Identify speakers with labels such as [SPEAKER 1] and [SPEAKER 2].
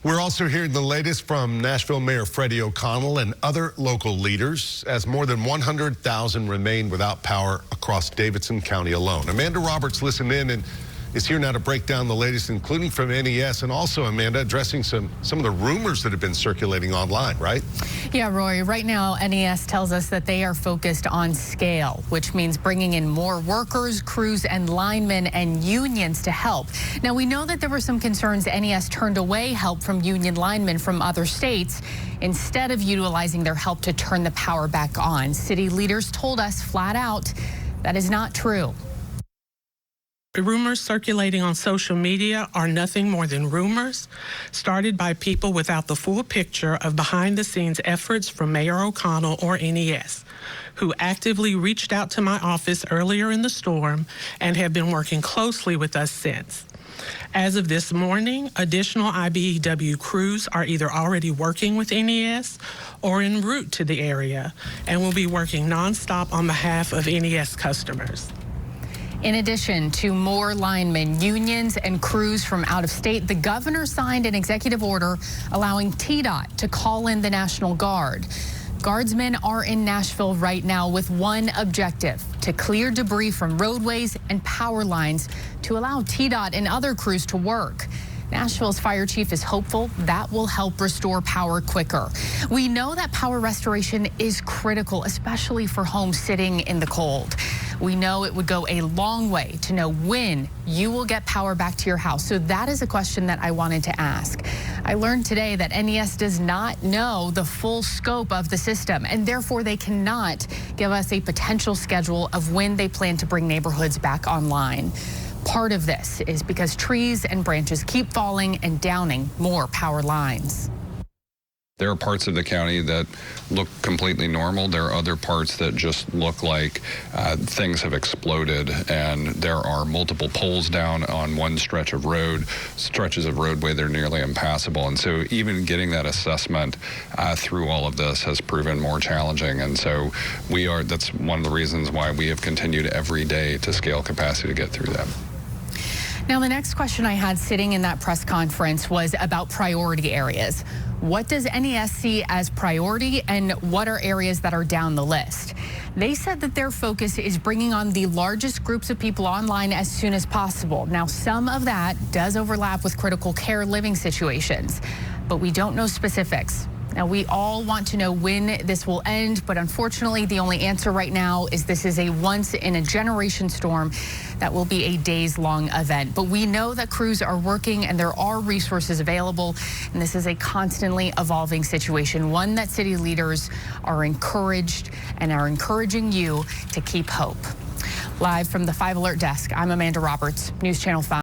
[SPEAKER 1] We're also hearing the latest from Nashville Mayor Freddie O'Connell and other local leaders as more than 100,000 remain without power across Davidson County alone. Amanda Roberts listened in and is here now to break down the latest, including from NES, and also, Amanda, addressing some of the rumors that have been circulating online, right?
[SPEAKER 2] Yeah, Roy, right now NES tells us that they are focused on scale, which means bringing in more workers, crews, and linemen and unions to help. Now, we know that there were some concerns NES turned away help from union linemen from other states instead of utilizing their help to turn the power back on. City leaders told us flat out that is not true.
[SPEAKER 3] Rumors circulating on social media are nothing more than rumors started by people without the full picture of behind-the-scenes efforts from Mayor O'Connell or NES, who actively reached out to my office earlier in the storm and have been working closely with us since. As of this morning, additional IBEW crews are either already working with NES or en route to the area and will be working nonstop on behalf of NES customers.
[SPEAKER 2] In addition to more linemen, unions, and crews from out of state, the governor signed an executive order allowing TDOT to call in the National Guard. Guardsmen are in Nashville right now with one objective: to clear debris from roadways and power lines to allow TDOT and other crews to work. Nashville's fire chief is hopeful that will help restore power quicker. We know that power restoration is critical, especially for homes sitting in the cold. We know it would go a long way to know when you will get power back to your house. So that is a question that I wanted to ask. I learned today that NES does not know the full scope of the system, and therefore they cannot give us a potential schedule of when they plan to bring neighborhoods back online. Part of this is because trees and branches keep falling and downing more power lines.
[SPEAKER 4] There are parts of the county that look completely normal. There are other parts that just look like things have exploded, and there are multiple poles down on one stretch of road, stretches of roadway that are nearly impassable. And so even getting that assessment through all of this has proven more challenging. And so that's one of the reasons why we have continued every day to scale capacity to get through that.
[SPEAKER 2] Now, the next question I had sitting in that press conference was about priority areas. What does NES see as priority, and what are areas that are down the list? They said that their focus is bringing on the largest groups of people online as soon as possible. Now, some of that does overlap with critical care living situations, but we don't know specifics. Now, we all want to know when this will end, but unfortunately, the only answer right now is this is a once-in-a-generation storm that will be a days-long event. But we know that crews are working and there are resources available, and this is a constantly evolving situation, one that city leaders are encouraged and are encouraging you to keep hope. Live from the 5 Alert Desk, I'm Amanda Roberts, News Channel 5.